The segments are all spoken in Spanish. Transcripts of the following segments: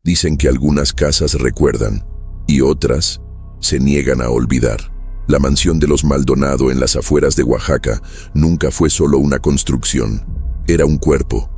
Dicen que algunas casas recuerdan y otras se niegan a olvidar. La mansión de los Maldonado en las afueras de Oaxaca nunca fue solo una construcción. Era un cuerpo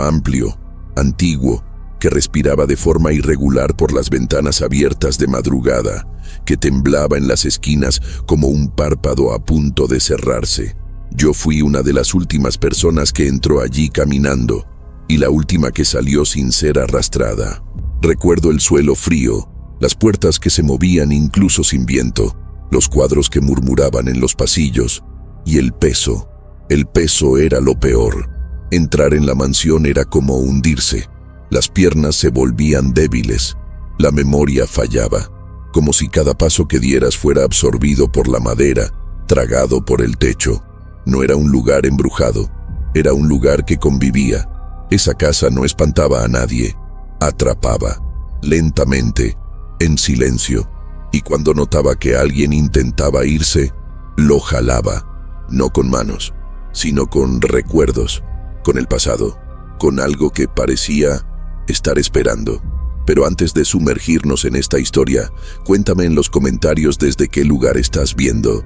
amplio, antiguo, que respiraba de forma irregular por las ventanas abiertas de madrugada, que temblaba en las esquinas como un párpado a punto de cerrarse. Yo fui una de las últimas personas que entró allí caminando, y la última que salió sin ser arrastrada. Recuerdo el suelo frío, las puertas que se movían incluso sin viento, los cuadros que murmuraban en los pasillos, y el peso. El peso era lo peor. Entrar en la mansión era como hundirse. Las piernas se volvían débiles, la memoria fallaba, como si cada paso que dieras fuera absorbido por la madera, tragado por el techo. No era un lugar embrujado, era un lugar que convivía. Esa casa no espantaba a nadie, atrapaba, lentamente, en silencio, y cuando notaba que alguien intentaba irse, lo jalaba, no con manos, sino con recuerdos, con el pasado, con algo que parecía estar esperando. Pero antes de sumergirnos en esta historia, cuéntame en los comentarios desde qué lugar estás viendo.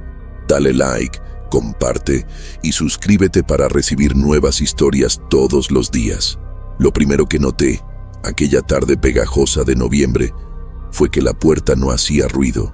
Dale like, comparte y suscríbete para recibir nuevas historias todos los días. Lo primero que noté, aquella tarde pegajosa de noviembre, fue que la puerta no hacía ruido.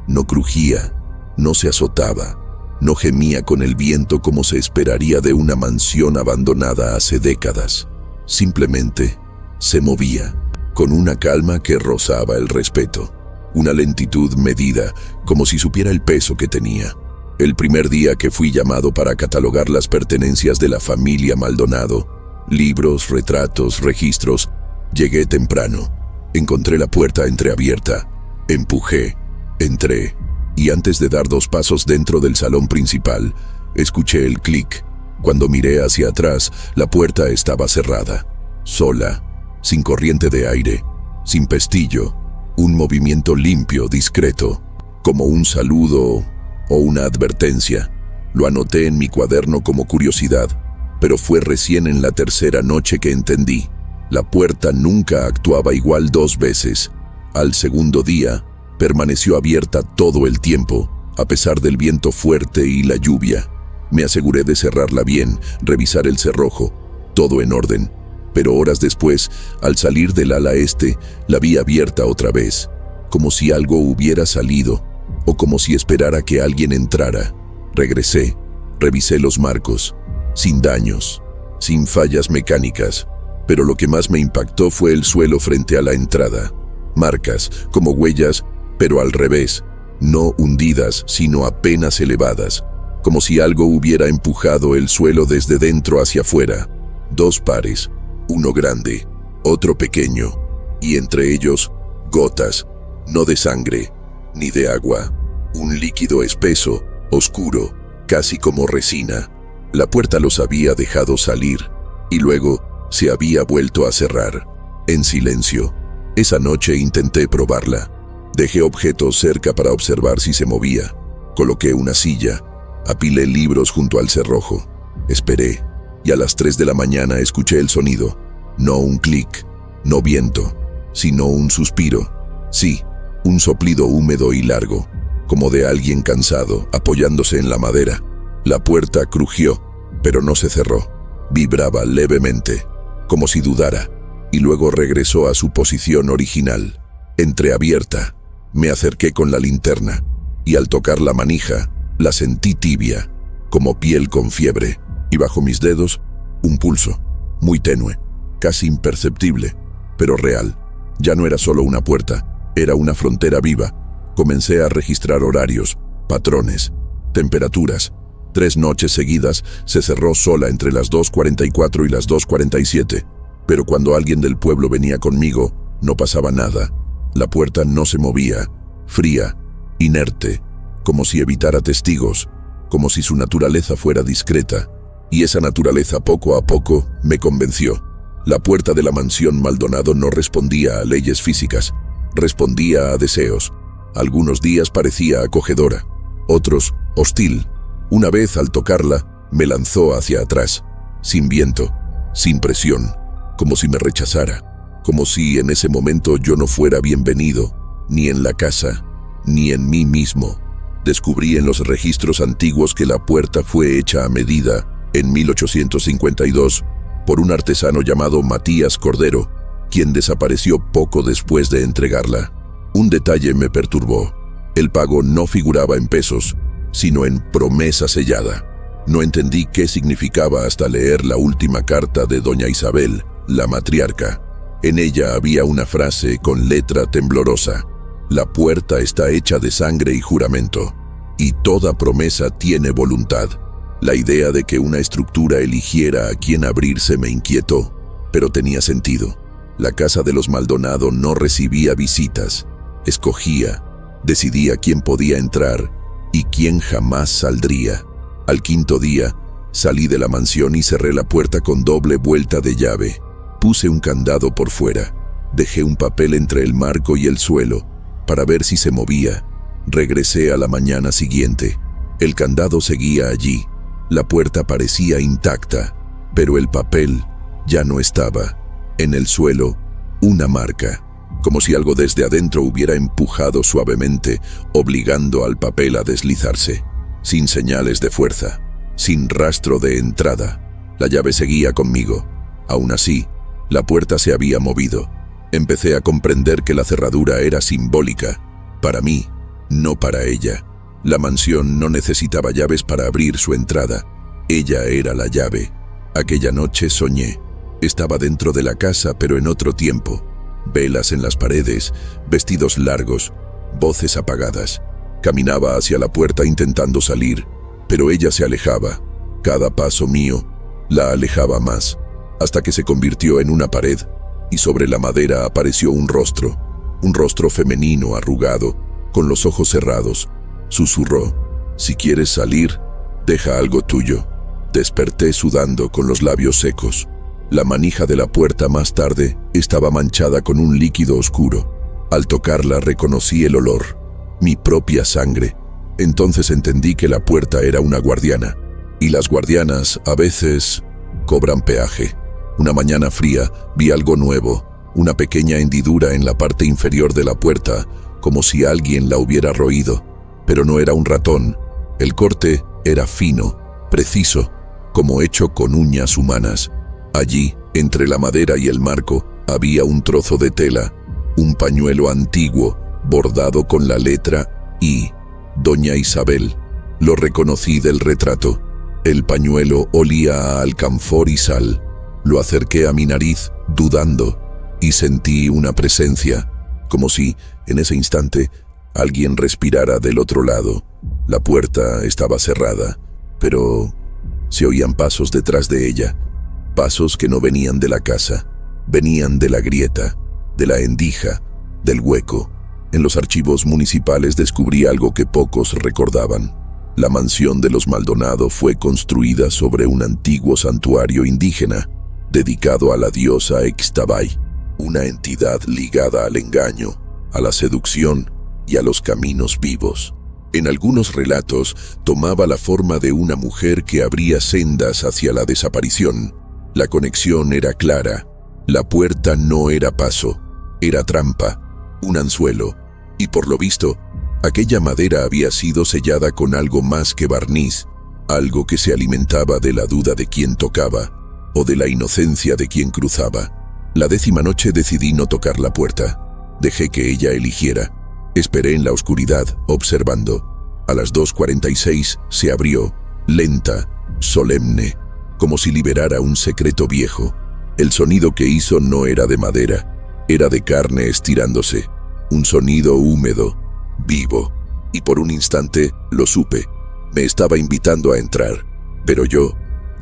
No crujía, no se azotaba, no gemía con el viento como se esperaría de una mansión abandonada hace décadas. Simplemente se movía, con una calma que rozaba el respeto, una lentitud medida, como si supiera el peso que tenía. El primer día que fui llamado para catalogar las pertenencias de la familia Maldonado, libros, retratos, registros, llegué temprano. Encontré la puerta entreabierta, empujé, entré, y antes de dar 2 pasos dentro del salón principal, escuché el clic. Cuando miré hacia atrás, la puerta estaba cerrada, sola, sin corriente de aire, sin pestillo, un movimiento limpio, discreto, como un saludo o una advertencia. Lo anoté en mi cuaderno como curiosidad, pero fue recién en la tercera noche que entendí. La puerta nunca actuaba igual 2 veces. Al segundo día, permaneció abierta todo el tiempo, a pesar del viento fuerte y la lluvia. Me aseguré de cerrarla bien, revisar el cerrojo, todo en orden. Pero horas después, al salir del ala este, la vi abierta otra vez, como si algo hubiera salido, o como si esperara que alguien entrara. Regresé, revisé los marcos, sin daños, sin fallas mecánicas, pero lo que más me impactó fue el suelo frente a la entrada. Marcas, como huellas, pero al revés, no hundidas, sino apenas elevadas, como si algo hubiera empujado el suelo desde dentro hacia afuera. 2 pares, uno grande, otro pequeño, y entre ellos, gotas, no de sangre, ni de agua, un líquido espeso, oscuro, casi como resina. La puerta los había dejado salir, y luego se había vuelto a cerrar, en silencio. Esa noche intenté probarla. Dejé objetos cerca para observar si se movía. Coloqué una silla, apilé libros junto al cerrojo. Esperé, y a las 3 de la mañana escuché el sonido. No un clic, no viento, sino un suspiro. Sí, un soplido húmedo y largo, como de alguien cansado, apoyándose en la madera. La puerta crujió, pero no se cerró. Vibraba levemente, como si dudara, y luego regresó a su posición original, entreabierta. Me acerqué con la linterna, y al tocar la manija, la sentí tibia, como piel con fiebre, y bajo mis dedos, un pulso, muy tenue, casi imperceptible, pero real. Ya no era solo una puerta, era una frontera viva. Comencé a registrar horarios, patrones, temperaturas. 3 noches seguidas se cerró sola entre las 2:44 y las 2:47, pero cuando alguien del pueblo venía conmigo, no pasaba nada. La puerta no se movía, fría, inerte, como si evitara testigos, como si su naturaleza fuera discreta, y esa naturaleza poco a poco me convenció. La puerta de la mansión Maldonado no respondía a leyes físicas, respondía a deseos. Algunos días parecía acogedora, otros hostil. Una vez al tocarla, me lanzó hacia atrás, sin viento, sin presión, como si me rechazara. como si en ese momento yo no fuera bienvenido, ni en la casa, ni en mí mismo. Descubrí en los registros antiguos que la puerta fue hecha a medida, en 1852, por un artesano llamado Matías Cordero, quien desapareció poco después de entregarla. Un detalle me perturbó. El pago no figuraba en pesos, sino en promesa sellada. No entendí qué significaba hasta leer la última carta de doña Isabel, la matriarca. En ella había una frase con letra temblorosa: la puerta está hecha de sangre y juramento, y toda promesa tiene voluntad. La idea de que una estructura eligiera a quién abrirse me inquietó, pero tenía sentido. La casa de los Maldonado no recibía visitas, escogía, decidía quién podía entrar y quién jamás saldría. Al quinto día, salí de la mansión y cerré la puerta con doble vuelta de llave. Puse un candado por fuera, dejé un papel entre el marco y el suelo para ver si se movía. Regresé a la mañana siguiente. El candado seguía allí. La puerta parecía intacta, pero el papel ya no estaba. En el suelo, una marca, como si algo desde adentro hubiera empujado suavemente, obligando al papel a deslizarse. Sin señales de fuerza, sin rastro de entrada. La llave seguía conmigo. Aún así, la puerta se había movido. Empecé a comprender que la cerradura era simbólica, para mí, no para ella. La mansión no necesitaba llaves para abrir su entrada. Ella era la llave. Aquella noche soñé. Estaba dentro de la casa, pero en otro tiempo. Velas en las paredes, vestidos largos, voces apagadas. Caminaba hacia la puerta intentando salir, pero ella se alejaba. Cada paso mío la alejaba más, hasta que se convirtió en una pared, y sobre la madera apareció un rostro femenino arrugado, con los ojos cerrados. Susurró: si quieres salir, deja algo tuyo. Desperté sudando con los labios secos. La manija de la puerta más tarde estaba manchada con un líquido oscuro. Al tocarla reconocí el olor, mi propia sangre. Entonces entendí que la puerta era una guardiana, y las guardianas a veces cobran peaje. Una mañana fría vi algo nuevo, una pequeña hendidura en la parte inferior de la puerta, como si alguien la hubiera roído. Pero no era un ratón. El corte era fino, preciso, como hecho con uñas humanas. Allí, entre la madera y el marco, había un trozo de tela, un pañuelo antiguo, bordado con la letra I. Doña Isabel. Lo reconocí del retrato. El pañuelo olía a alcanfor y sal. Lo acerqué a mi nariz, dudando, y sentí una presencia, como si, en ese instante, alguien respirara del otro lado. La puerta estaba cerrada, pero se oían pasos detrás de ella. Pasos que no venían de la casa, venían de la grieta, de la endija, del hueco. En los archivos municipales descubrí algo que pocos recordaban. La mansión de los Maldonado fue construida sobre un antiguo santuario indígena, dedicado a la diosa Ixtabay, una entidad ligada al engaño, a la seducción y a los caminos vivos. En algunos relatos tomaba la forma de una mujer que abría sendas hacia la desaparición. La conexión era clara. La puerta no era paso, era trampa, un anzuelo, y por lo visto, aquella madera había sido sellada con algo más que barniz, algo que se alimentaba de la duda de quien tocaba, o de la inocencia de quien cruzaba. La 10ª noche decidí no tocar la puerta. Dejé que ella eligiera. Esperé en la oscuridad, observando. A las 2:46 se abrió, lenta, solemne, como si liberara un secreto viejo. El sonido que hizo no era de madera, era de carne estirándose, un sonido húmedo, vivo, y por un instante lo supe. Me estaba invitando a entrar, pero yo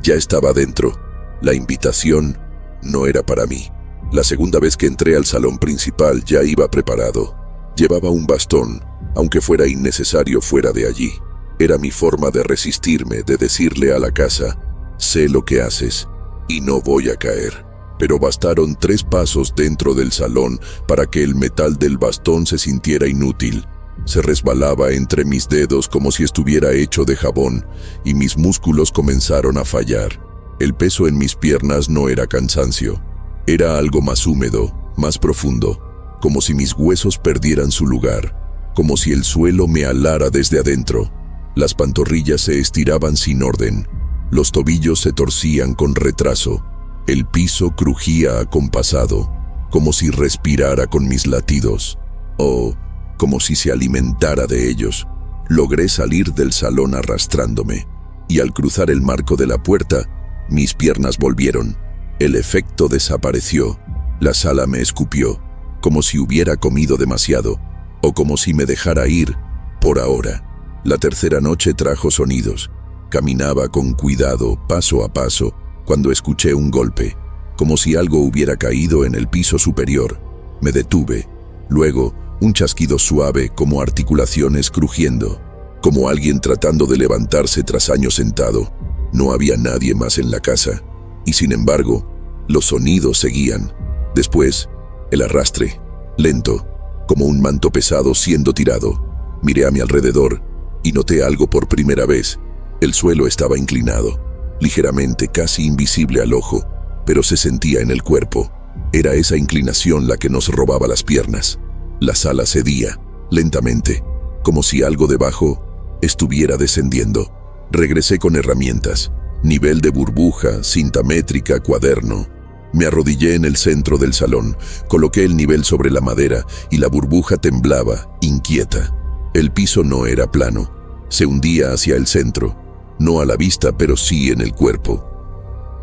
ya estaba dentro. La invitación no era para mí. La segunda vez que entré al salón principal ya iba preparado. Llevaba un bastón, aunque fuera innecesario fuera de allí. Era mi forma de resistirme, de decirle a la casa: sé lo que haces y no voy a caer. Pero bastaron 3 pasos dentro del salón para que el metal del bastón se sintiera inútil. Se resbalaba entre mis dedos como si estuviera hecho de jabón, y mis músculos comenzaron a fallar. El peso en mis piernas no era cansancio, era algo más húmedo, más profundo, como si mis huesos perdieran su lugar, como si el suelo me alara desde adentro. Las pantorrillas se estiraban sin orden, los tobillos se torcían con retraso, el piso crujía acompasado, como si respirara con mis latidos, o como si se alimentara de ellos. Logré salir del salón arrastrándome, y al cruzar el marco de la puerta, mis piernas volvieron. El efecto desapareció. La sala me escupió, como si hubiera comido demasiado, o como si me dejara ir, por ahora. La tercera noche trajo sonidos. Caminaba con cuidado, paso a paso, cuando escuché un golpe, como si algo hubiera caído en el piso superior. Me detuve. Luego, un chasquido suave, como articulaciones crujiendo, como alguien tratando de levantarse tras años sentado. No había nadie más en la casa, y sin embargo, los sonidos seguían. Después, el arrastre, lento, como un manto pesado siendo tirado. Miré a mi alrededor y noté algo por primera vez. El suelo estaba inclinado, ligeramente, casi invisible al ojo, pero se sentía en el cuerpo. Era esa inclinación la que nos robaba las piernas. La sala cedía, lentamente, como si algo debajo estuviera descendiendo. Regresé con herramientas, nivel de burbuja, cinta métrica, cuaderno. Me arrodillé en el centro del salón, coloqué el nivel sobre la madera y la burbuja temblaba, inquieta. El piso no era plano, se hundía hacia el centro, no a la vista pero sí en el cuerpo.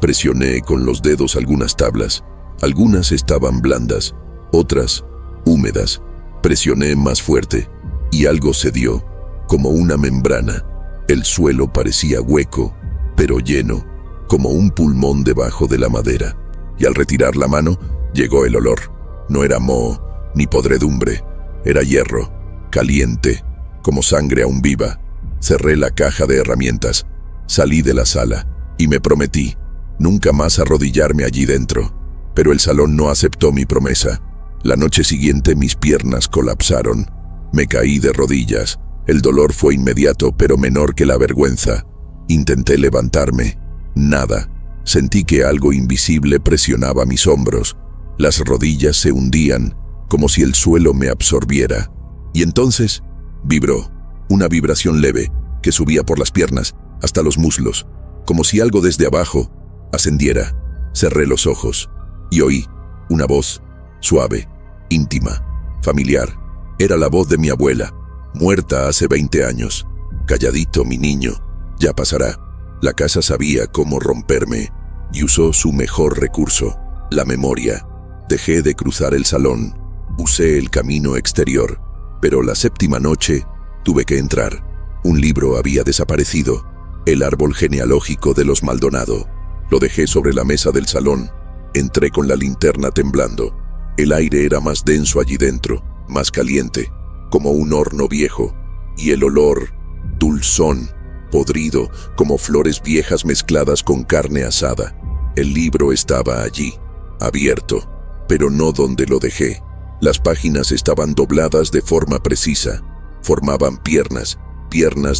Presioné con los dedos algunas tablas, algunas estaban blandas, otras húmedas. Presioné más fuerte y algo cedió, como una membrana. El suelo parecía hueco, pero lleno, como un pulmón debajo de la madera. Y al retirar la mano, llegó el olor. No era moho, ni podredumbre. Era hierro, caliente, como sangre aún viva. Cerré la caja de herramientas, salí de la sala, y me prometí nunca más arrodillarme allí dentro. Pero el salón no aceptó mi promesa. La noche siguiente mis piernas colapsaron. Me caí de rodillas. El dolor fue inmediato, pero menor que la vergüenza. Intenté levantarme. Nada. Sentí que algo invisible presionaba mis hombros. Las rodillas se hundían, como si el suelo me absorbiera. Y entonces, vibró. Una vibración leve, que subía por las piernas, hasta los muslos, como si algo desde abajo ascendiera. Cerré los ojos, y oí una voz, suave, íntima, familiar. Era la voz de mi abuela, muerta hace 20 años. Calladito, mi niño, ya pasará. La casa sabía cómo romperme y usó su mejor recurso, la memoria. Dejé de cruzar el salón, usé el camino exterior, pero la séptima noche tuve que entrar. Un libro había desaparecido, el árbol genealógico de los Maldonado. Lo dejé sobre la mesa del salón. Entré con la linterna temblando. El aire era más denso allí dentro, más caliente, como un horno viejo, y el olor, dulzón, podrido, como flores viejas mezcladas con carne asada. El libro estaba allí, abierto, pero no donde lo dejé. Las páginas estaban dobladas de forma precisa. Formaban piernas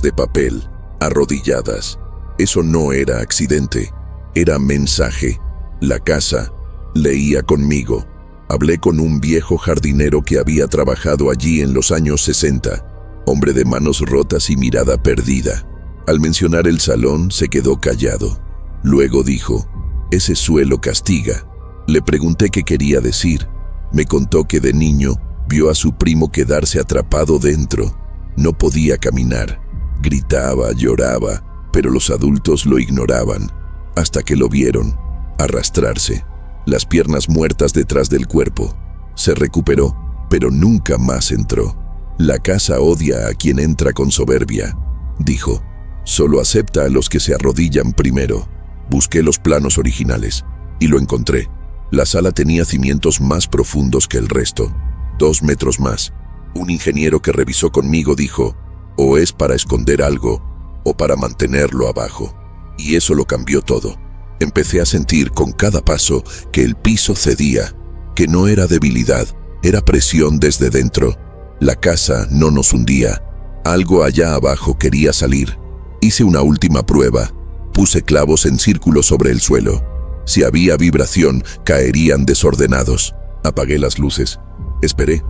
de papel, arrodilladas. Eso no era accidente, era mensaje. La casa leía conmigo. Hablé con un viejo jardinero que había trabajado allí en los años 60, hombre de manos rotas y mirada perdida. Al mencionar el salón, se quedó callado. Luego dijo, «Ese suelo castiga». Le pregunté qué quería decir. Me contó que de niño vio a su primo quedarse atrapado dentro. No podía caminar. Gritaba, lloraba, pero los adultos lo ignoraban, hasta que lo vieron arrastrarse, las piernas muertas detrás del cuerpo. Se recuperó, pero nunca más entró. «La casa odia a quien entra con soberbia», dijo. «Solo acepta a los que se arrodillan primero». Busqué los planos originales y lo encontré. La sala tenía cimientos más profundos que el resto, 2 metros más. Un ingeniero que revisó conmigo dijo, o es para esconder algo o para mantenerlo abajo. Y eso lo cambió todo. Empecé a sentir con cada paso que el piso cedía, que no era debilidad, era presión desde dentro. La casa no nos hundía. Algo allá abajo quería salir. Hice una última prueba. Puse clavos en círculo sobre el suelo. Si había vibración, caerían desordenados. Apagué las luces. Esperé.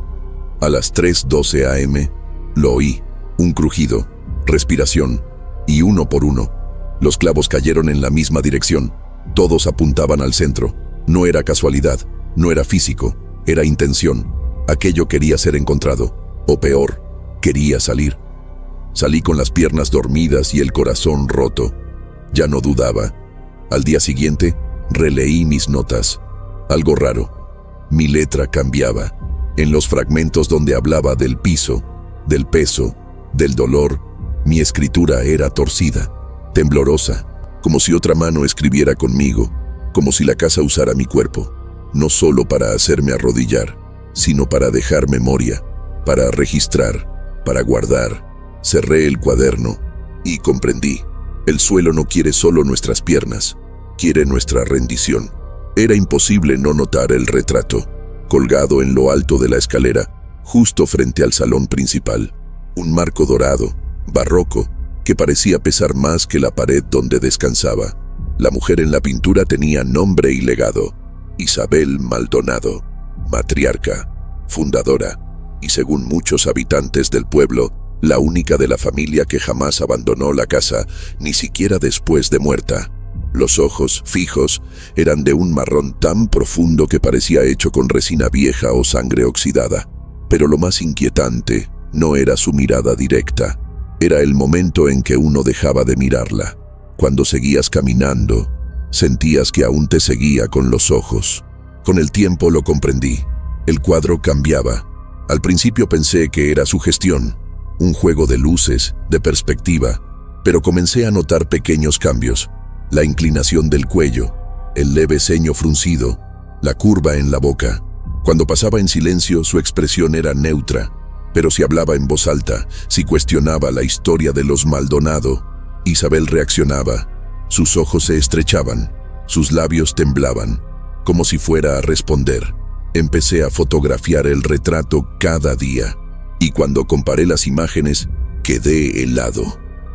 A las 3:12 a.m. lo oí. Un crujido, respiración, y uno por uno, los clavos cayeron en la misma dirección. Todos apuntaban al centro. No era casualidad, no era físico, era intención. Aquello quería ser encontrado, o peor, quería salir. Salí con las piernas dormidas y el corazón roto. Ya no dudaba. Al día siguiente, releí mis notas. Algo raro. Mi letra cambiaba. En los fragmentos donde hablaba del piso, del peso, del dolor, mi escritura era torcida, temblorosa, como si otra mano escribiera conmigo, como si la casa usara mi cuerpo, no solo para hacerme arrodillar, sino para dejar memoria, para registrar, para guardar. Cerré el cuaderno y comprendí. El suelo no quiere solo nuestras piernas, quiere nuestra rendición. Era imposible no notar el retrato, colgado en lo alto de la escalera, justo frente al salón principal. Un marco dorado, barroco, que parecía pesar más que la pared donde descansaba. La mujer en la pintura tenía nombre y legado: Isabel Maldonado, matriarca, fundadora, y según muchos habitantes del pueblo, la única de la familia que jamás abandonó la casa, ni siquiera después de muerta. Los ojos, fijos, eran de un marrón tan profundo que parecía hecho con resina vieja o sangre oxidada. Pero lo más inquietante no era su mirada directa, era el momento en que uno dejaba de mirarla. Cuando seguías caminando, sentías que aún te seguía con los ojos. Con el tiempo lo comprendí. El cuadro cambiaba. Al principio pensé que era sugestión, un juego de luces, de perspectiva, pero comencé a notar pequeños cambios. La inclinación del cuello, el leve ceño fruncido, la curva en la boca. Cuando pasaba en silencio, su expresión era neutra, pero si hablaba en voz alta, si cuestionaba la historia de los Maldonado, Isabel reaccionaba. Sus ojos se estrechaban, sus labios temblaban, como si fuera a responder. Empecé a fotografiar el retrato cada día, y cuando comparé las imágenes, quedé helado.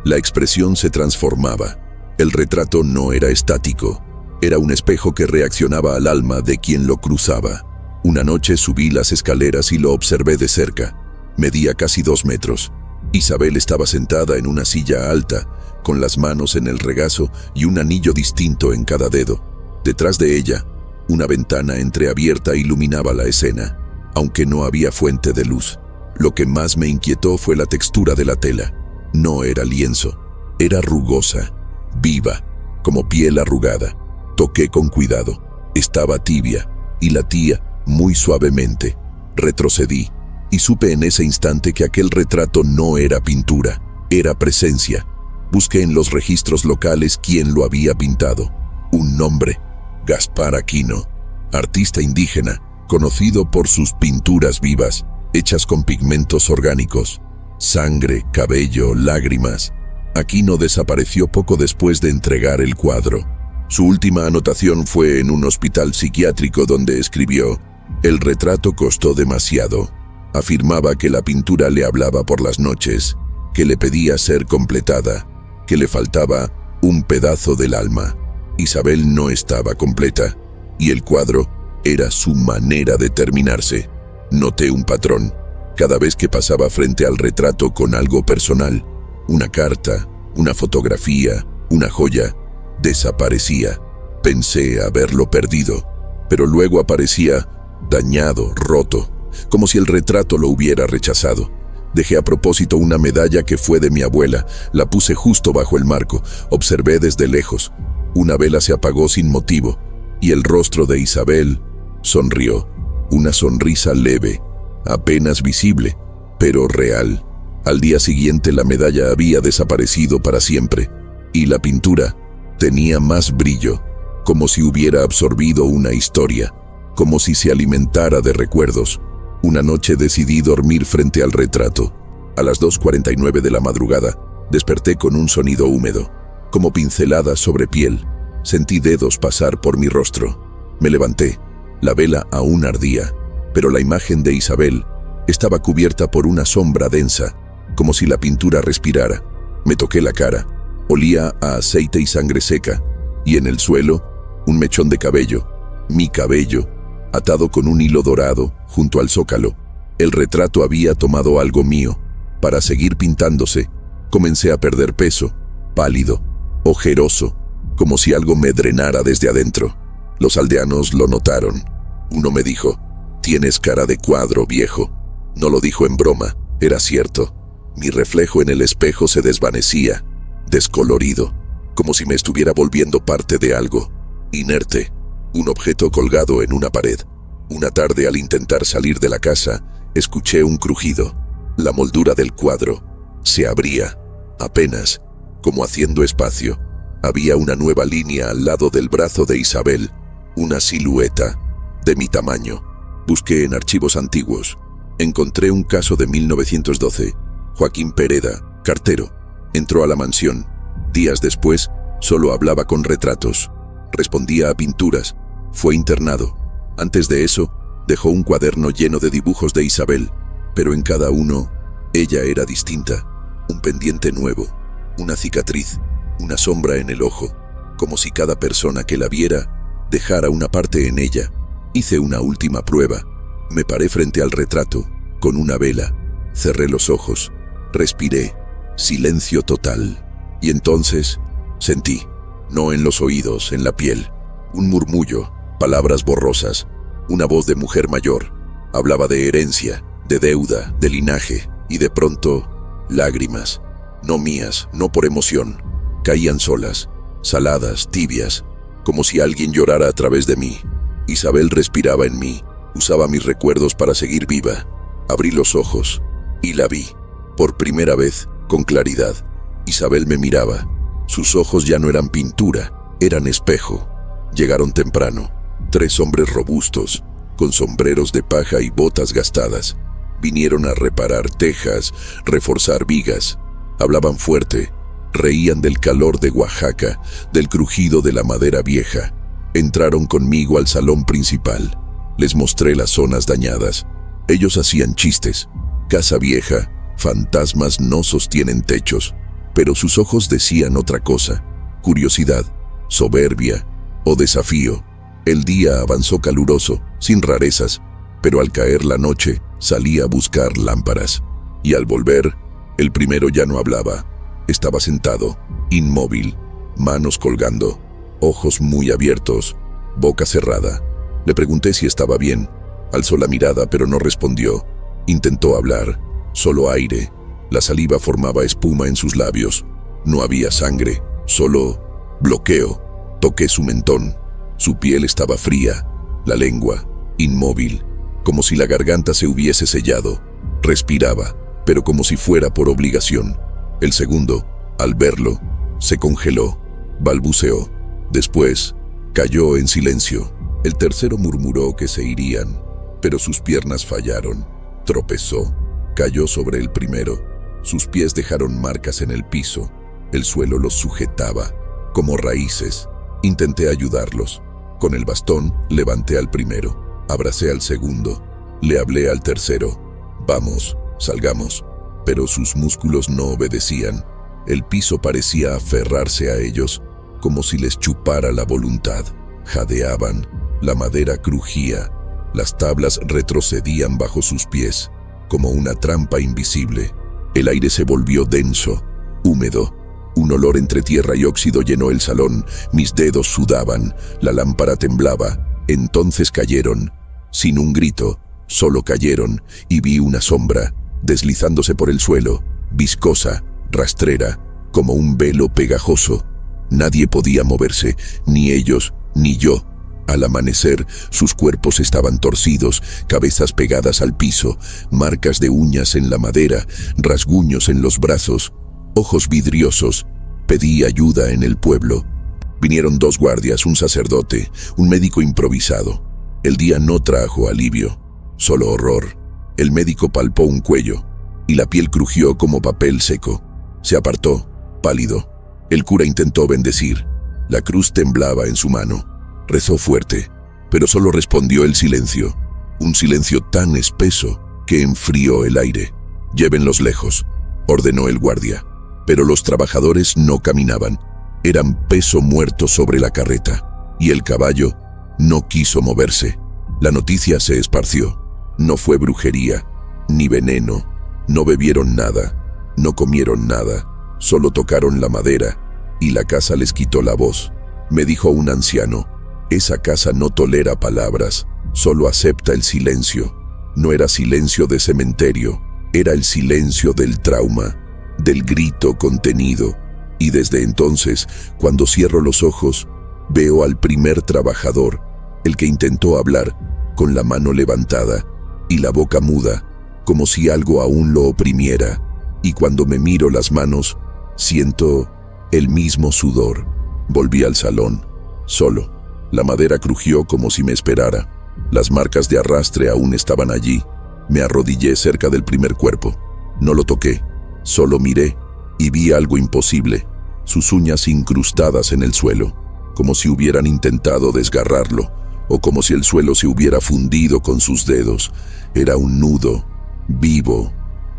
La expresión se transformaba. El retrato no era estático, era un espejo que reaccionaba al alma de quien lo cruzaba. Una noche subí las escaleras y lo observé de cerca. Medía casi 2 metros. Isabel estaba sentada en una silla alta, con las manos en el regazo y un anillo distinto en cada dedo. Detrás de ella, una ventana entreabierta iluminaba la escena, aunque no había fuente de luz. Lo que más me inquietó fue la textura de la tela. No era lienzo, era rugosa, viva, como piel arrugada. Toqué con cuidado. Estaba tibia y latía muy suavemente. Retrocedí y supe en ese instante que aquel retrato no era pintura, era presencia. Busqué en los registros locales quién lo había pintado. Un nombre: Gaspar Aquino, artista indígena, conocido por sus pinturas vivas, hechas con pigmentos orgánicos, sangre, cabello, lágrimas. Aquino desapareció poco después de entregar el cuadro. Su última anotación fue en un hospital psiquiátrico donde escribió: el retrato costó demasiado. Afirmaba que la pintura le hablaba por las noches, que le pedía ser completada, que le faltaba un pedazo del alma. Isabel no estaba completa, y el cuadro era su manera de terminarse. Noté un patrón. Cada vez que pasaba frente al retrato con algo personal, una carta, una fotografía, una joya, desaparecía. Pensé haberlo perdido, pero luego aparecía dañado, roto, como si el retrato lo hubiera rechazado. Dejé a propósito una medalla que fue de mi abuela, la puse justo bajo el marco, observé desde lejos. Una vela se apagó sin motivo, y el rostro de Isabel sonrió. Una sonrisa leve, apenas visible, pero real. Al día siguiente la medalla había desaparecido para siempre, y la pintura tenía más brillo, como si hubiera absorbido una historia, como si se alimentara de recuerdos. Una noche decidí dormir frente al retrato. A las 2:49 de la madrugada, desperté con un sonido húmedo, como pinceladas sobre piel. Sentí dedos pasar por mi rostro. Me levanté. La vela aún ardía, pero la imagen de Isabel estaba cubierta por una sombra densa, como si la pintura respirara. Me toqué la cara. Olía a aceite y sangre seca, y en el suelo, un mechón de cabello. Mi cabello, atado con un hilo dorado, junto al zócalo. El retrato había tomado algo mío. Para seguir pintándose, comencé a perder peso, pálido, ojeroso, como si algo me drenara desde adentro. Los aldeanos lo notaron. Uno me dijo: «Tienes cara de cuadro, viejo». No lo dijo en broma, era cierto. Mi reflejo en el espejo se desvanecía, descolorido, como si me estuviera volviendo parte de algo, inerte, un objeto colgado en una pared. Una tarde, al intentar salir de la casa, escuché un crujido. La moldura del cuadro se abría, apenas, como haciendo espacio. Había una nueva línea al lado del brazo de Isabel, una silueta de mi tamaño. Busqué en archivos antiguos. Encontré un caso de 1912. Joaquín Pereda, cartero, entró a la mansión. Días después, solo hablaba con retratos. Respondía a pinturas. Fue internado. Antes de eso, dejó un cuaderno lleno de dibujos de Isabel, pero en cada uno, ella era distinta. Un pendiente nuevo, una cicatriz, una sombra en el ojo, como si cada persona que la viera dejara una parte en ella. Hice una última prueba. Me paré frente al retrato, con una vela. Cerré los ojos. Respiré. Silencio total. Y entonces, sentí, no en los oídos, en la piel, un murmullo, palabras borrosas, una voz de mujer mayor. Hablaba de herencia, de deuda, de linaje, y de pronto, lágrimas. No mías, no por emoción. Caían solas, saladas, tibias, como si alguien llorara a través de mí. Isabel respiraba en mí, usaba mis recuerdos para seguir viva. Abrí los ojos y la vi, por primera vez, con claridad. Isabel me miraba. Sus ojos ya no eran pintura, eran espejo. Llegaron temprano, 3 hombres robustos, con sombreros de paja y botas gastadas. Vinieron a reparar tejas, reforzar vigas. Hablaban fuerte, reían del calor de Oaxaca, del crujido de la madera vieja. Entraron conmigo al salón principal. Les mostré las zonas dañadas. Ellos hacían chistes. Casa vieja, fantasmas no sostienen techos. Pero sus ojos decían otra cosa: curiosidad, soberbia o desafío. El día avanzó caluroso, sin rarezas, pero al caer la noche salí a buscar lámparas. Y al volver, el primero ya no hablaba. Estaba sentado, inmóvil, manos colgando, ojos muy abiertos, boca cerrada. Le pregunté si estaba bien. Alzó la mirada, pero no respondió. Intentó hablar, solo aire. La saliva formaba espuma en sus labios. No había sangre, solo bloqueo. Toqué su mentón. Su piel estaba fría, la lengua inmóvil, como si la garganta se hubiese sellado. Respiraba, pero como si fuera por obligación. El segundo, al verlo, se congeló, balbuceó. Después, cayó en silencio. El tercero murmuró que se irían, pero sus piernas fallaron. Tropezó, cayó sobre el primero. Sus pies dejaron marcas en el piso. El suelo los sujetaba, como raíces. Intenté ayudarlos. Con el bastón, levanté al primero. Abracé al segundo. Le hablé al tercero. «Vamos, salgamos». Pero sus músculos no obedecían. El piso parecía aferrarse a ellos, como si les chupara la voluntad. Jadeaban, la madera crujía, las tablas retrocedían bajo sus pies, como una trampa invisible. El aire se volvió denso, húmedo. Un olor entre tierra y óxido llenó el salón. Mis dedos sudaban, la lámpara temblaba. Entonces cayeron, sin un grito, solo cayeron, y vi una sombra, deslizándose por el suelo, viscosa, rastrera, como un velo pegajoso. Nadie podía moverse, ni ellos, ni yo. Al amanecer, sus cuerpos estaban torcidos, cabezas pegadas al piso, marcas de uñas en la madera, rasguños en los brazos, ojos vidriosos. Pedí ayuda en el pueblo. Vinieron 2 guardias, un sacerdote, un médico improvisado. El día no trajo alivio, solo horror. El médico palpó un cuello, y la piel crujió como papel seco. Se apartó, pálido. El cura intentó bendecir. La cruz temblaba en su mano. Rezó fuerte, pero solo respondió el silencio. Un silencio tan espeso que enfrió el aire. «Llévenlos lejos», ordenó el guardia. Pero los trabajadores no caminaban. Eran peso muerto sobre la carreta, y el caballo no quiso moverse. La noticia se esparció. No fue brujería, ni veneno. No bebieron nada, no comieron nada, solo tocaron la madera y la casa les quitó la voz. Me dijo un anciano, esa casa no tolera palabras, solo acepta el silencio. No era silencio de cementerio, era el silencio del trauma, del grito contenido. Y desde entonces, cuando cierro los ojos, veo al primer trabajador, el que intentó hablar, con la mano levantada y la boca muda, como si algo aún lo oprimiera. Y cuando me miro las manos, siento el mismo sudor. Volví al salón, solo. La madera crujió como si me esperara. Las marcas de arrastre aún estaban allí. Me arrodillé cerca del primer cuerpo. No lo toqué, solo miré y vi algo imposible. Sus uñas incrustadas en el suelo, como si hubieran intentado desgarrarlo, o como si el suelo se hubiera fundido con sus dedos. Era un nudo, vivo.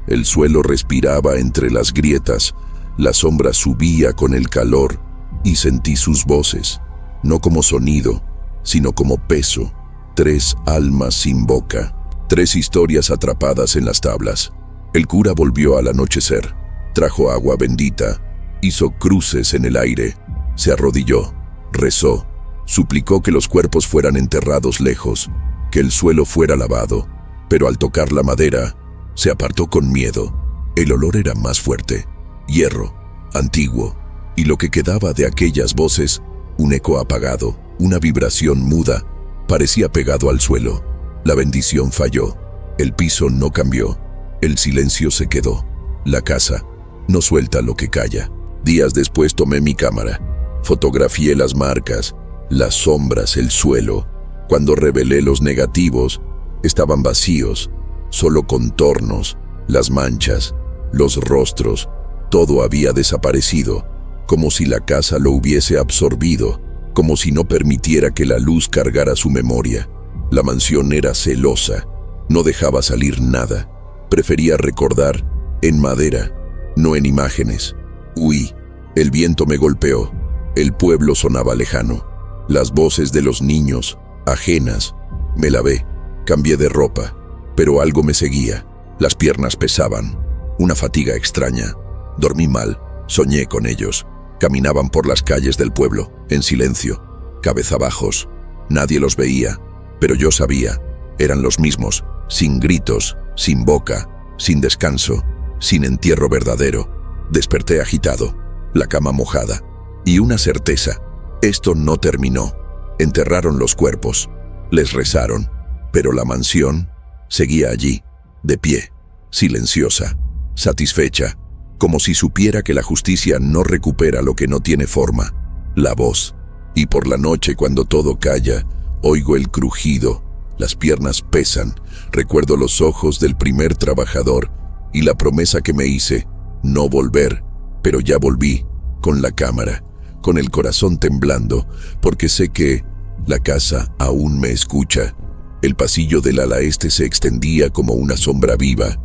El suelo respiraba entre las grietas, la sombra subía con el calor, y sentí sus voces, no como sonido, sino como peso. 3 almas sin boca, 3 historias atrapadas en las tablas. El cura volvió al anochecer, trajo agua bendita, hizo cruces en el aire, se arrodilló, rezó, suplicó que los cuerpos fueran enterrados lejos, que el suelo fuera lavado, pero al tocar la madera, se apartó con miedo. El olor era más fuerte, hierro, antiguo, y lo que quedaba de aquellas voces, un eco apagado, una vibración muda, parecía pegado al suelo. La bendición falló, el piso no cambió, el silencio se quedó. La casa no suelta lo que calla. Días después tomé mi cámara, fotografié las marcas, las sombras, el suelo. Cuando revelé los negativos, estaban vacíos, solo contornos, las manchas, los rostros, todo había desaparecido, como si la casa lo hubiese absorbido, como si no permitiera que la luz cargara su memoria. La mansión era celosa, no dejaba salir nada, prefería recordar en madera, no en imágenes. Huí, el viento me golpeó, el pueblo sonaba lejano, las voces de los niños, ajenas. Me lavé, cambié de ropa, pero algo me seguía, las piernas pesaban, una fatiga extraña. Dormí mal, soñé con ellos, caminaban por las calles del pueblo, en silencio, cabezabajos. Nadie los veía, pero yo sabía, eran los mismos, sin gritos, sin boca, sin descanso, sin entierro verdadero. Desperté agitado, la cama mojada, y una certeza, esto no terminó. Enterraron los cuerpos, les rezaron, pero la mansión seguía allí, de pie, silenciosa, satisfecha, como si supiera que la justicia no recupera lo que no tiene forma, la voz. Y por la noche, cuando todo calla, oigo el crujido, las piernas pesan, recuerdo los ojos del primer trabajador y la promesa que me hice, no volver, pero ya volví, con la cámara, con el corazón temblando, porque sé que la casa aún me escucha. El pasillo del ala este se extendía como una sombra viva.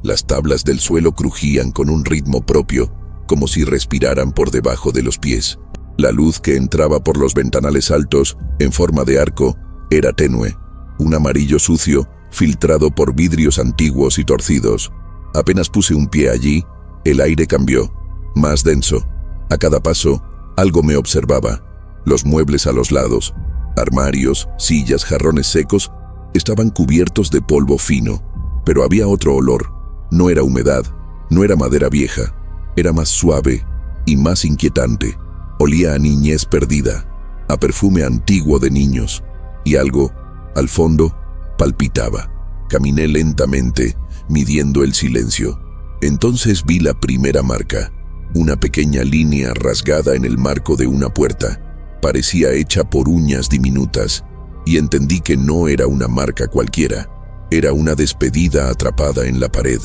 Las tablas del suelo crujían con un ritmo propio, como si respiraran por debajo de los pies. La luz que entraba por los ventanales altos, en forma de arco, era tenue, un amarillo sucio, filtrado por vidrios antiguos y torcidos. Apenas puse un pie allí, el aire cambió, más denso. A cada paso, algo me observaba. Los muebles a los lados, armarios, sillas, jarrones secos, estaban cubiertos de polvo fino, pero había otro olor. No era humedad, no era madera vieja, era más suave y más inquietante. Olía a niñez perdida, a perfume antiguo de niños, y algo, al fondo, palpitaba. Caminé lentamente, midiendo el silencio. Entonces vi la primera marca, una pequeña línea rasgada en el marco de una puerta. Parecía hecha por uñas diminutas, y entendí que no era una marca cualquiera, era una despedida atrapada en la pared.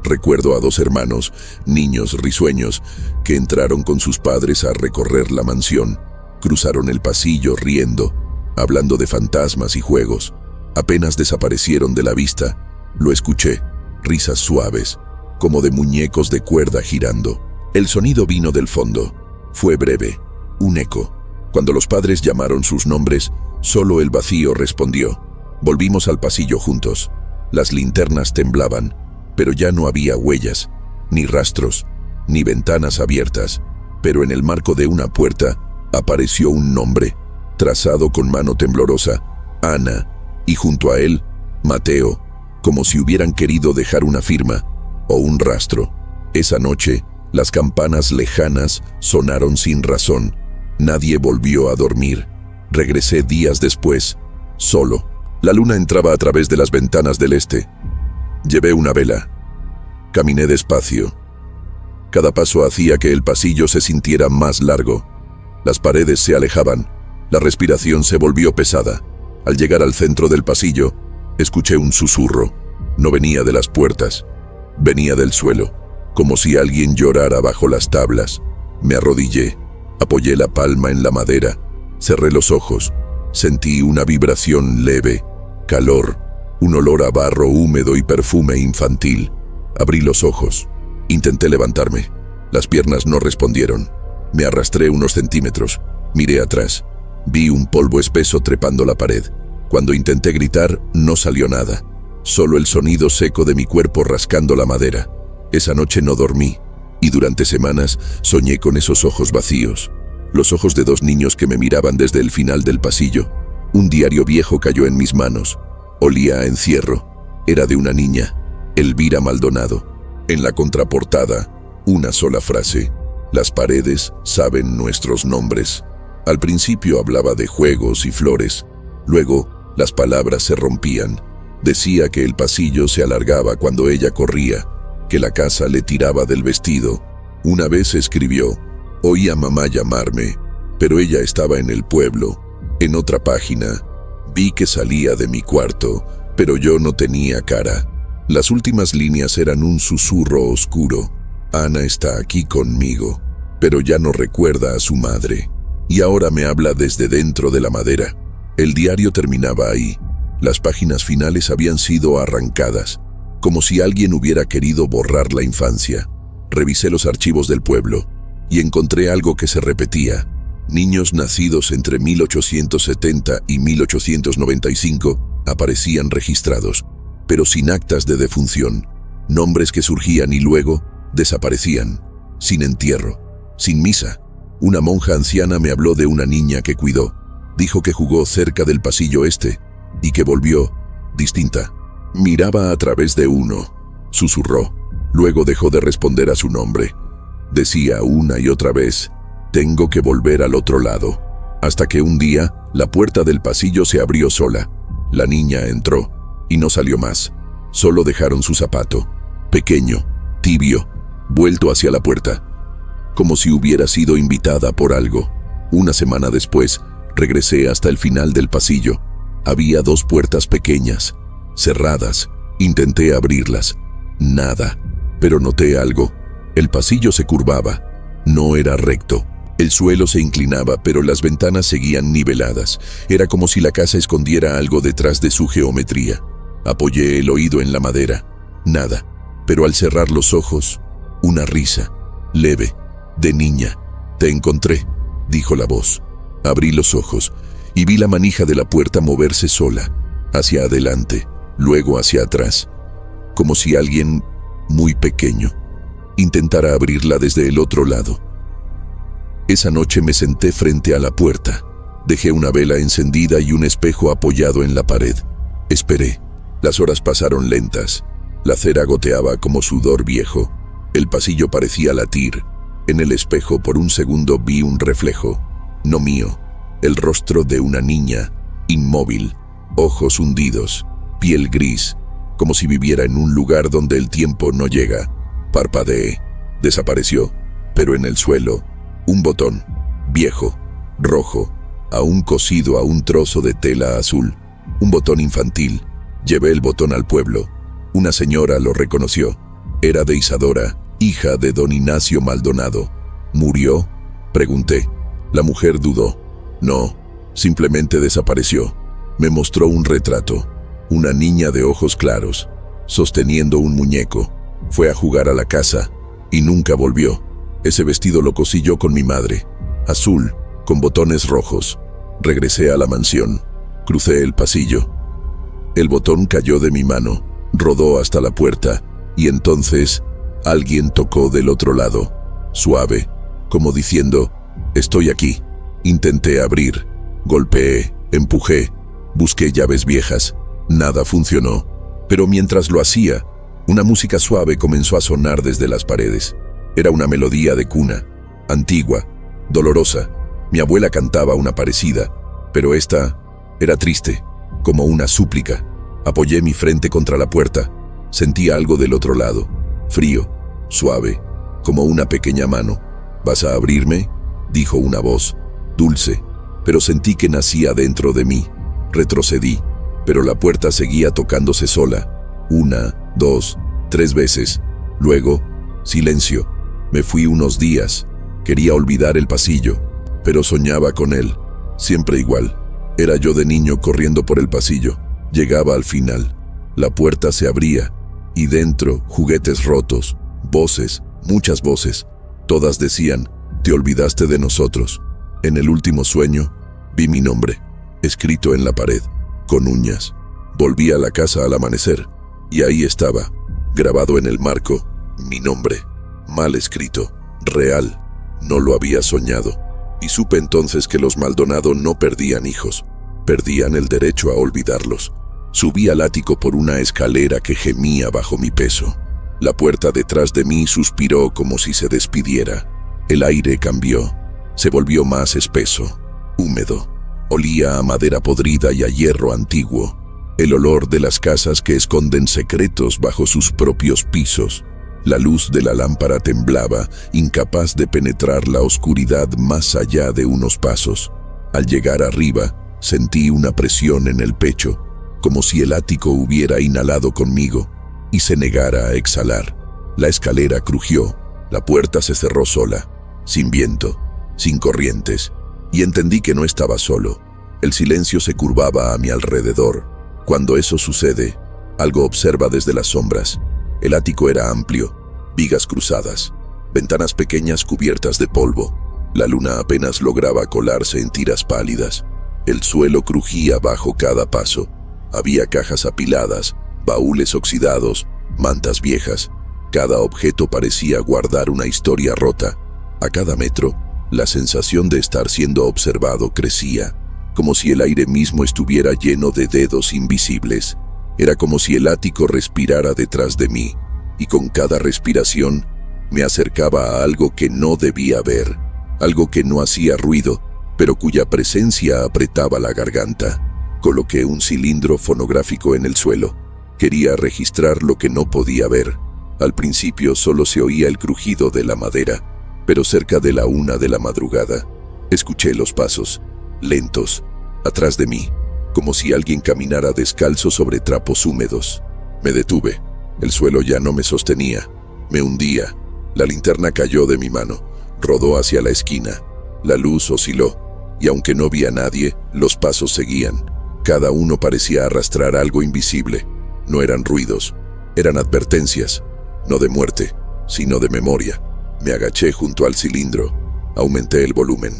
Recuerdo a 2 hermanos, niños risueños, que entraron con sus padres a recorrer la mansión. Cruzaron el pasillo riendo, hablando de fantasmas y juegos. Apenas desaparecieron de la vista, lo escuché, risas suaves, como de muñecos de cuerda girando. El sonido vino del fondo. Fue breve, un eco. Cuando los padres llamaron sus nombres, solo el vacío respondió. Volvimos al pasillo juntos. Las linternas temblaban, pero ya no había huellas, ni rastros, ni ventanas abiertas. Pero en el marco de una puerta apareció un nombre, trazado con mano temblorosa: Ana, y junto a él, Mateo, como si hubieran querido dejar una firma o un rastro. Esa noche, las campanas lejanas sonaron sin razón. Nadie volvió a dormir. Regresé días después, solo. La luna entraba a través de las ventanas del este. Llevé una vela. Caminé despacio. Cada paso hacía que el pasillo se sintiera más largo. Las paredes se alejaban. La respiración se volvió pesada. Al llegar al centro del pasillo, escuché un susurro. No venía de las puertas. Venía del suelo, como si alguien llorara bajo las tablas. Me arrodillé. Apoyé la palma en la madera. Cerré los ojos. Sentí una vibración leve, calor, un olor a barro húmedo y perfume infantil. Abrí los ojos. Intenté levantarme. Las piernas no respondieron. Me arrastré unos centímetros. Miré atrás. Vi un polvo espeso trepando la pared. Cuando intenté gritar, no salió nada. Solo el sonido seco de mi cuerpo rascando la madera. Esa noche no dormí, y durante semanas soñé con esos ojos vacíos. Los ojos de dos niños que me miraban desde el final del pasillo. Un diario viejo cayó en mis manos. Olía a encierro. Era de una niña, Elvira Maldonado. En la contraportada, una sola frase: las paredes saben nuestros nombres. Al principio hablaba de juegos y flores. Luego, las palabras se rompían. Decía que el pasillo se alargaba cuando ella corría, que la casa le tiraba del vestido. Una vez escribió: oí a mamá llamarme, pero ella estaba en el pueblo. En otra página, vi que salía de mi cuarto, pero yo no tenía cara. Las últimas líneas eran un susurro oscuro: Ana está aquí conmigo, pero ya no recuerda a su madre. Y ahora me habla desde dentro de la madera. El diario terminaba ahí. Las páginas finales habían sido arrancadas, como si alguien hubiera querido borrar la infancia. Revisé los archivos del pueblo y encontré algo que se repetía. Niños nacidos entre 1870 y 1895 aparecían registrados, pero sin actas de defunción. Nombres que surgían y luego desaparecían, sin entierro, sin misa. Una monja anciana me habló de una niña que cuidó. Dijo que jugó cerca del pasillo este y que volvió distinta. Miraba a través de uno, susurró. Luego dejó de responder a su nombre. Decía una y otra vez: tengo que volver al otro lado. Hasta que un día, la puerta del pasillo se abrió sola. La niña entró y no salió más. Solo dejaron su zapato, pequeño, tibio, vuelto hacia la puerta, como si hubiera sido invitada por algo. Una semana después, regresé hasta el final del pasillo. Había dos puertas pequeñas, cerradas. Intenté abrirlas. Nada. Pero noté algo. El pasillo se curvaba. No era recto. El suelo se inclinaba, pero las ventanas seguían niveladas. Era como si la casa escondiera algo detrás de su geometría. Apoyé el oído en la madera. Nada. Pero al cerrar los ojos, una risa, leve, de niña. Te encontré, dijo la voz. Abrí los ojos y vi la manija de la puerta moverse sola, hacia adelante, luego hacia atrás, como si alguien muy pequeño intentara abrirla desde el otro lado. Esa noche me senté frente a la puerta. Dejé una vela encendida y un espejo apoyado en la pared. Esperé. Las horas pasaron lentas. La cera goteaba como sudor viejo. El pasillo parecía latir. En el espejo por un segundo vi un reflejo, no mío, el rostro de una niña, inmóvil, ojos hundidos, piel gris, como si viviera en un lugar donde el tiempo no llega. Parpadeé. Desapareció, pero en el suelo, un botón, viejo, rojo, aún cosido a un trozo de tela azul. Un botón infantil. Llevé el botón al pueblo. Una señora lo reconoció. Era de Isadora, hija de don Ignacio Maldonado. ¿Murió?, pregunté. La mujer dudó. No, simplemente desapareció. Me mostró un retrato. Una niña de ojos claros, sosteniendo un muñeco. Fue a jugar a la casa y nunca volvió. Ese vestido lo cosí yo con mi madre. Azul, con botones rojos. Regresé a la mansión. Crucé el pasillo. El botón cayó de mi mano, rodó hasta la puerta, y entonces alguien tocó del otro lado, suave, como diciendo, «Estoy aquí». Intenté abrir, golpeé, empujé, busqué llaves viejas, nada funcionó. Pero mientras lo hacía, una música suave comenzó a sonar desde las paredes. Era una melodía de cuna, antigua, dolorosa. Mi abuela cantaba una parecida, pero esta era triste, como una súplica. Apoyé mi frente contra la puerta. Sentí algo del otro lado, frío, suave, como una pequeña mano. «¿Vas a abrirme?», dijo una voz, dulce, pero sentí que nacía dentro de mí. Retrocedí, pero la puerta seguía tocándose sola. 1, 2, 3 veces. Luego, silencio. Me fui unos días. Quería olvidar el pasillo, pero soñaba con él. Siempre igual. Era yo de niño corriendo por el pasillo. Llegaba al final. La puerta se abría, y dentro, juguetes rotos, voces, muchas voces. Todas decían, «Te olvidaste de nosotros». En el último sueño, vi mi nombre, escrito en la pared, con uñas. Volví a la casa al amanecer, y ahí estaba, grabado en el marco, mi nombre, mal escrito, real. No lo había soñado, y supe entonces que los Maldonado no perdían hijos, perdían el derecho a olvidarlos. Subí al ático por una escalera que gemía bajo mi peso. La puerta detrás de mí suspiró como si se despidiera. El aire cambió, se volvió más espeso, húmedo. Olía a madera podrida y a hierro antiguo, el olor de las casas que esconden secretos bajo sus propios pisos. La luz de la lámpara temblaba, incapaz de penetrar la oscuridad más allá de unos pasos. Al llegar arriba, sentí una presión en el pecho, como si el ático hubiera inhalado conmigo y se negara a exhalar. La escalera crujió, la puerta se cerró sola, sin viento, sin corrientes, y entendí que no estaba solo. El silencio se curvaba a mi alrededor. Cuando eso sucede, algo observa desde las sombras. El ático era amplio, vigas cruzadas, ventanas pequeñas cubiertas de polvo. La luna apenas lograba colarse en tiras pálidas. El suelo crujía bajo cada paso. Había cajas apiladas, baúles oxidados, mantas viejas. Cada objeto parecía guardar una historia rota. A cada metro, la sensación de estar siendo observado crecía, como si el aire mismo estuviera lleno de dedos invisibles. Era como si el ático respirara detrás de mí, y con cada respiración me acercaba a algo que no debía ver, algo que no hacía ruido, pero cuya presencia apretaba la garganta. Coloqué un cilindro fonográfico en el suelo. Quería registrar lo que no podía ver. Al principio solo se oía el crujido de la madera, pero cerca de la 1 de la madrugada, escuché los pasos, lentos, atrás de mí, como si alguien caminara descalzo sobre trapos húmedos. Me detuve. El suelo ya no me sostenía. Me hundía. La linterna cayó de mi mano, rodó hacia la esquina. La luz osciló, y aunque no vi a nadie, los pasos seguían. Cada uno parecía arrastrar algo invisible. No eran ruidos, eran advertencias, no de muerte, sino de memoria. Me agaché junto al cilindro, aumenté el volumen.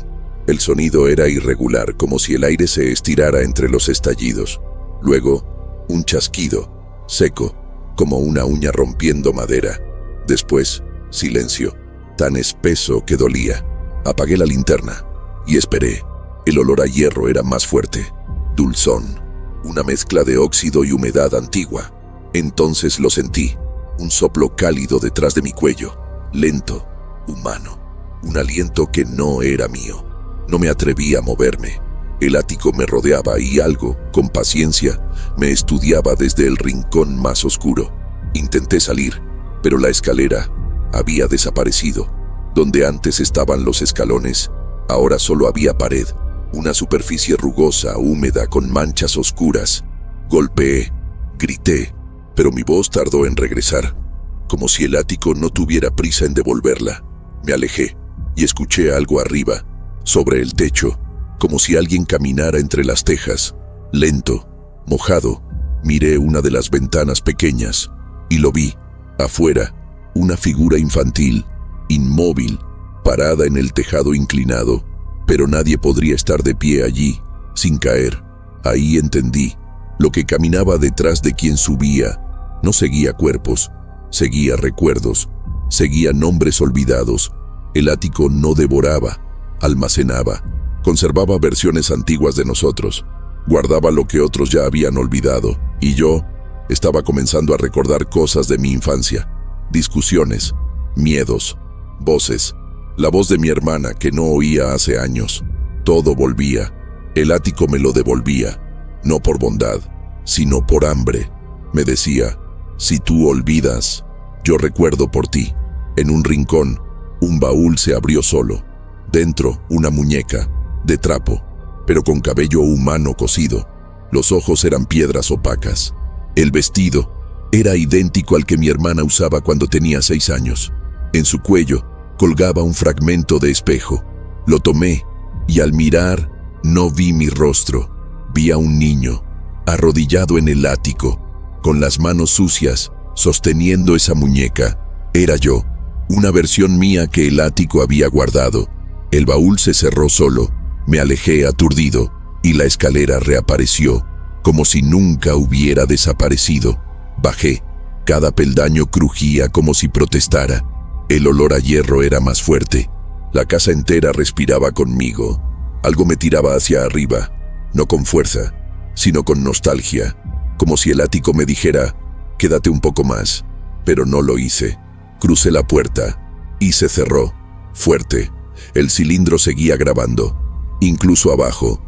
El sonido era irregular, como si el aire se estirara entre los estallidos. Luego, un chasquido, seco, como una uña rompiendo madera. Después, silencio, tan espeso que dolía. Apagué la linterna y esperé. El olor a hierro era más fuerte, dulzón, una mezcla de óxido y humedad antigua. Entonces lo sentí, un soplo cálido detrás de mi cuello, lento, humano, un aliento que no era mío. No me atreví a moverme. El ático me rodeaba y algo, con paciencia, me estudiaba desde el rincón más oscuro. Intenté salir, pero la escalera había desaparecido. Donde antes estaban los escalones, ahora solo había pared, una superficie rugosa, húmeda, con manchas oscuras. Golpeé, grité, pero mi voz tardó en regresar, como si el ático no tuviera prisa en devolverla. Me alejé y escuché algo arriba, sobre el techo, como si alguien caminara entre las tejas. Lento, mojado, miré una de las ventanas pequeñas y lo vi, afuera, una figura infantil, inmóvil, parada en el tejado inclinado, pero nadie podría estar de pie allí, sin caer. Ahí entendí, Lo que caminaba detrás de quien subía no seguía cuerpos, seguía recuerdos, seguía nombres olvidados. El ático no devoraba, almacenaba, conservaba versiones antiguas de nosotros, guardaba lo que otros ya habían olvidado, y yo estaba comenzando a recordar cosas de mi infancia, discusiones, miedos, voces, la voz de mi hermana que no oía hace años. Todo volvía. El ático me lo devolvía, no por bondad, sino por hambre. Me decía, si tú olvidas, yo recuerdo por ti. En un rincón, un baúl se abrió solo. Dentro, una muñeca, de trapo, pero con cabello humano cosido. Los ojos eran piedras opacas. El vestido era idéntico al que mi hermana usaba cuando tenía 6 años. En su cuello colgaba un fragmento de espejo. Lo tomé y al mirar no vi mi rostro. Vi a un niño, arrodillado en el ático, con las manos sucias, sosteniendo esa muñeca. Era yo, una versión mía que el ático había guardado. El baúl se cerró solo, me alejé aturdido, y la escalera reapareció, como si nunca hubiera desaparecido. Bajé, cada peldaño crujía como si protestara. El olor a hierro era más fuerte. La casa entera respiraba conmigo. Algo me tiraba hacia arriba, no con fuerza, sino con nostalgia, como si el ático me dijera, quédate un poco más, pero no lo hice. Crucé la puerta y se cerró, fuerte. El cilindro seguía grabando, incluso abajo.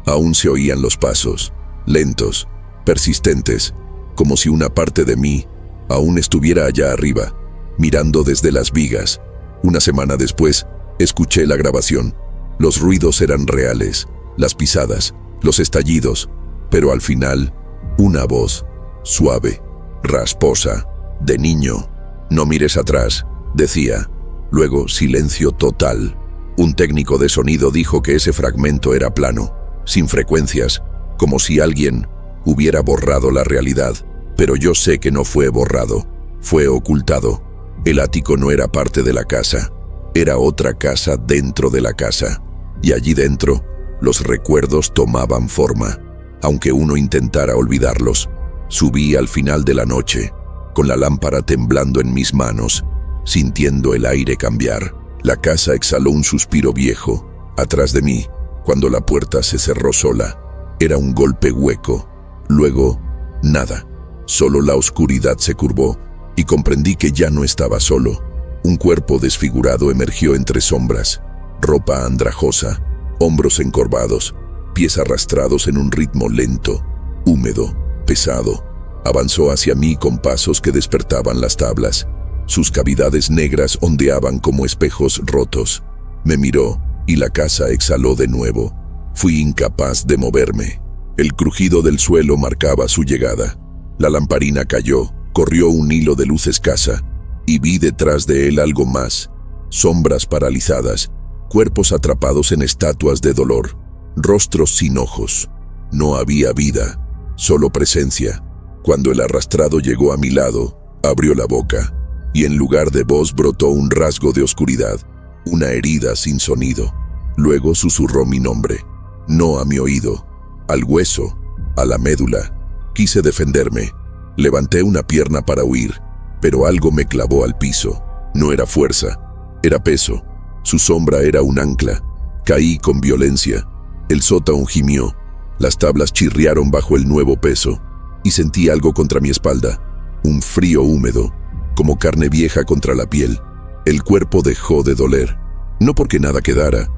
Aún se oían los pasos, lentos, persistentes, como si una parte de mí aún estuviera allá arriba, mirando desde las vigas. Una semana después, escuché la grabación. Los ruidos eran reales, las pisadas, los estallidos, pero al final, una voz, suave, rasposa, de niño. No mires atrás, decía. Luego, silencio total. Un técnico de sonido dijo que ese fragmento era plano, sin frecuencias, como si alguien hubiera borrado la realidad. Pero yo sé que no fue borrado, fue ocultado. El ático no era parte de la casa, era otra casa dentro de la casa. Y allí dentro, los recuerdos tomaban forma, aunque uno intentara olvidarlos. Subí al final de la noche, con la lámpara temblando en mis manos, sintiendo el aire cambiar. La casa exhaló un suspiro viejo, atrás de mí, cuando la puerta se cerró sola. Era un golpe hueco. Luego, nada. Solo la oscuridad se curvó y comprendí que ya no estaba solo. Un cuerpo desfigurado emergió entre sombras, ropa andrajosa, hombros encorvados, pies arrastrados en un ritmo lento, húmedo, pesado. Avanzó hacia mí con pasos que despertaban las tablas. Sus cavidades negras ondeaban como espejos rotos. Me miró y la casa exhaló de nuevo. Fui incapaz de moverme. El crujido del suelo marcaba su llegada. La lamparina cayó, corrió un hilo de luz escasa, y vi detrás de él algo más. Sombras paralizadas, cuerpos atrapados en estatuas de dolor, rostros sin ojos. No había vida, solo presencia. Cuando el arrastrado llegó a mi lado, abrió la boca, y en lugar de voz brotó un rasgo de oscuridad, una herida sin sonido. Luego susurró mi nombre, no a mi oído, al hueso, a la médula. Quise defenderme. Levanté una pierna para huir, pero algo me clavó al piso. No era fuerza, era peso. Su sombra era un ancla. Caí con violencia. El sótano gimió. Las tablas chirriaron bajo el nuevo peso. Y sentí algo contra mi espalda. Un frío húmedo, como carne vieja contra la piel. El cuerpo dejó de doler. No porque nada quedara,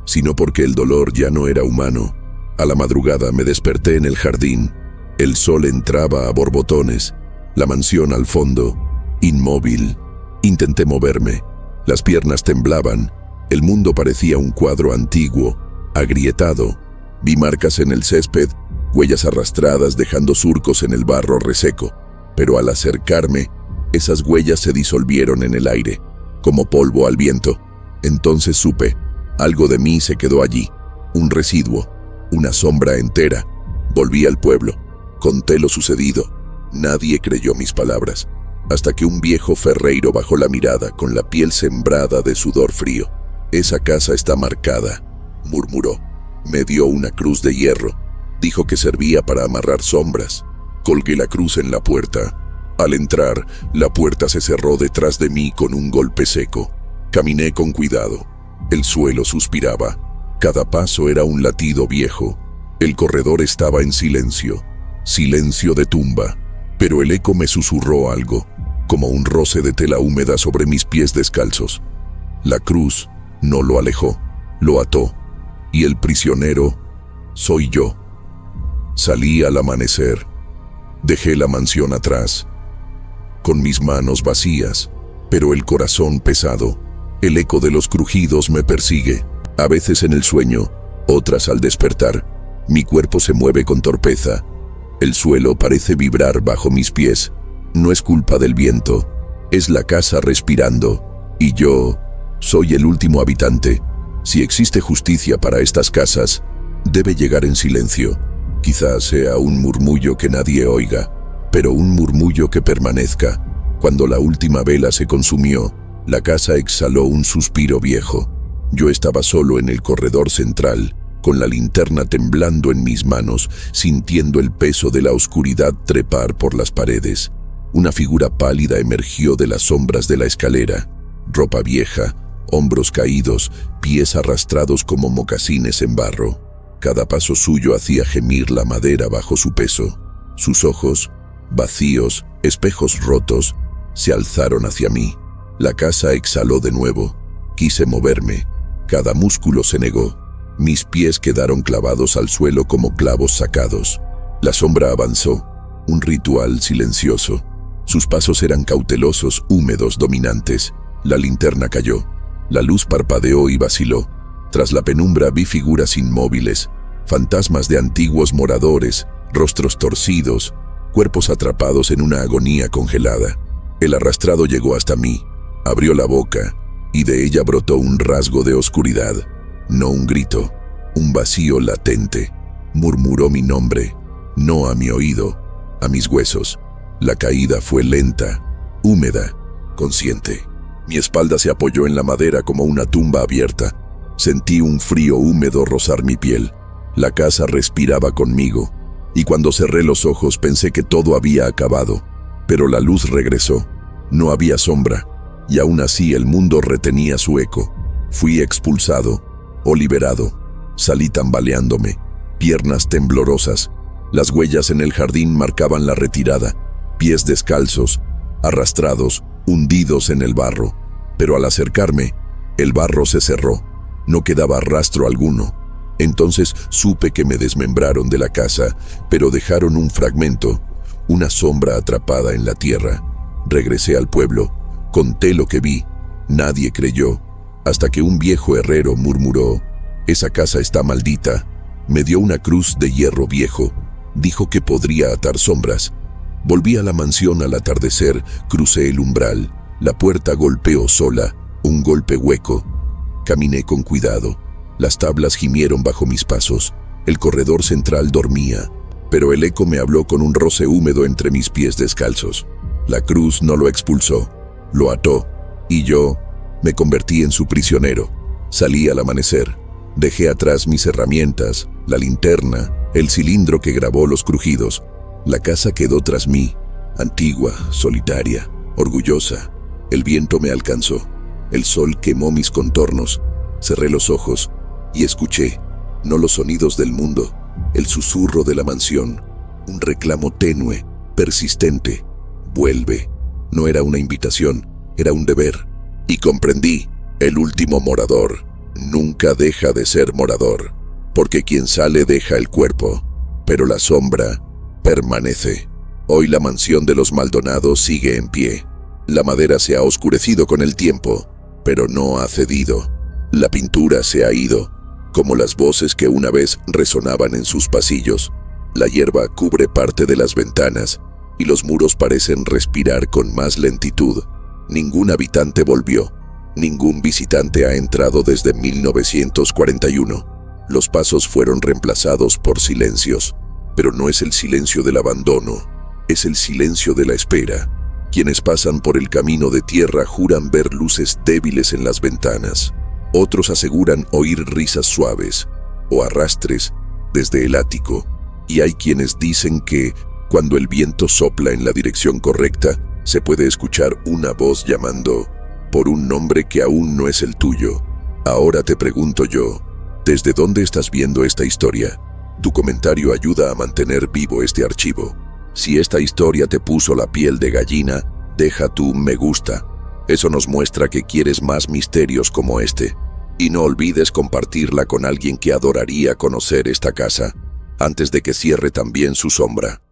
sino porque el dolor ya no era humano. A la madrugada me desperté en el jardín. El sol entraba a borbotones, la mansión al fondo, inmóvil. Intenté moverme, las piernas temblaban, el mundo parecía un cuadro antiguo, agrietado. Vi marcas en el césped, huellas arrastradas dejando surcos en el barro reseco, pero al acercarme, esas huellas se disolvieron en el aire, como polvo al viento. Entonces supe, algo de mí se quedó allí, un residuo, una sombra entera. Volví al pueblo. Conté lo sucedido. Nadie creyó mis palabras, hasta que un viejo ferreiro bajó la mirada con la piel sembrada de sudor frío. Esa casa está marcada, murmuró. Me dio una cruz de hierro. Dijo que servía para amarrar sombras. Colgué la cruz en la puerta. Al entrar, la puerta se cerró detrás de mí con un golpe seco. Caminé con cuidado. El suelo suspiraba. Cada paso era un latido viejo. El corredor estaba en silencio. Silencio de tumba. Pero el eco me susurró algo, como un roce de tela húmeda sobre mis pies descalzos. La cruz no lo alejó, lo ató. Y el prisionero soy yo. Salí al amanecer. Dejé la mansión atrás, con mis manos vacías, pero el corazón pesado. El eco de los crujidos me persigue, a veces en el sueño, otras al despertar. Mi cuerpo se mueve con torpeza. El suelo parece vibrar bajo mis pies. No es culpa del viento, es la casa respirando. Y yo soy el último habitante. Si existe justicia para estas casas, debe llegar en silencio. Quizás sea un murmullo que nadie oiga, pero un murmullo que permanezca. Cuando la última vela se consumió, la casa exhaló un suspiro viejo. Yo estaba solo en el corredor central, con la linterna temblando en mis manos, sintiendo el peso de la oscuridad trepar por las paredes. Una figura pálida emergió de las sombras de la escalera. Ropa vieja, hombros caídos, pies arrastrados como mocasines en barro. Cada paso suyo hacía gemir la madera bajo su peso. Sus ojos, vacíos, espejos rotos, se alzaron hacia mí. La casa exhaló de nuevo. Quise moverme. Cada músculo se negó. Mis pies quedaron clavados al suelo como clavos sacados. La sombra avanzó, un ritual silencioso. Sus pasos eran cautelosos, húmedos, dominantes. La linterna cayó. La luz parpadeó y vaciló. Tras la penumbra vi figuras inmóviles, fantasmas de antiguos moradores, rostros torcidos, cuerpos atrapados en una agonía congelada. El arrastrado llegó hasta mí, abrió la boca, y de ella brotó un rasgo de oscuridad. No un grito, un vacío latente. Murmuró mi nombre, no a mi oído, a mis huesos. La caída fue lenta, húmeda, consciente. Mi espalda se apoyó en la madera como una tumba abierta. Sentí un frío húmedo rozar mi piel. La casa respiraba conmigo, y cuando cerré los ojos pensé que todo había acabado. Pero la luz regresó. No había sombra, y aún así el mundo retenía su eco. Fui expulsado o liberado. Salí tambaleándome, piernas temblorosas. Las huellas en el jardín marcaban la retirada. Pies descalzos, arrastrados, hundidos en el barro. Pero al acercarme, el barro se cerró. No quedaba rastro alguno. Entonces supe que me desmembraron de la casa, pero dejaron un fragmento, una sombra atrapada en la tierra. Regresé al pueblo, conté lo que vi. Nadie creyó, hasta que un viejo herrero murmuró: «Esa casa está maldita». Me dio una cruz de hierro viejo. Dijo que podría atar sombras. Volví a la mansión al atardecer, crucé el umbral. La puerta golpeó sola, un golpe hueco. Caminé con cuidado. Las tablas gimieron bajo mis pasos. El corredor central dormía, pero el eco me habló con un roce húmedo entre mis pies descalzos. La cruz no lo expulsó, lo ató, y yo me convertí en su prisionero. Salí al amanecer. Dejé atrás mis herramientas, la linterna, el cilindro que grabó los crujidos. La casa quedó tras mí, antigua, solitaria, orgullosa. El viento me alcanzó. El sol quemó mis contornos. Cerré los ojos y escuché, no los sonidos del mundo, el susurro de la mansión, un reclamo tenue, persistente. Vuelve. No era una invitación, era un deber. Y comprendí, el último morador nunca deja de ser morador, porque quien sale deja el cuerpo, pero la sombra permanece. Hoy la mansión de los Maldonado sigue en pie. La madera se ha oscurecido con el tiempo, pero no ha cedido. La pintura se ha ido, como las voces que una vez resonaban en sus pasillos. La hierba cubre parte de las ventanas y los muros parecen respirar con más lentitud. Ningún habitante volvió. Ningún visitante ha entrado desde 1941. Los pasos fueron reemplazados por silencios, pero no es el silencio del abandono, es el silencio de la espera. Quienes pasan por el camino de tierra juran ver luces débiles en las ventanas. Otros aseguran oír risas suaves o arrastres desde el ático. Y hay quienes dicen que, cuando el viento sopla en la dirección correcta, se puede escuchar una voz llamando por un nombre que aún no es el tuyo. Ahora te pregunto yo, ¿desde dónde estás viendo esta historia? Tu comentario ayuda a mantener vivo este archivo. Si esta historia te puso la piel de gallina, deja tu me gusta. Eso nos muestra que quieres más misterios como este. Y no olvides compartirla con alguien que adoraría conocer esta casa, antes de que cierre también su sombra.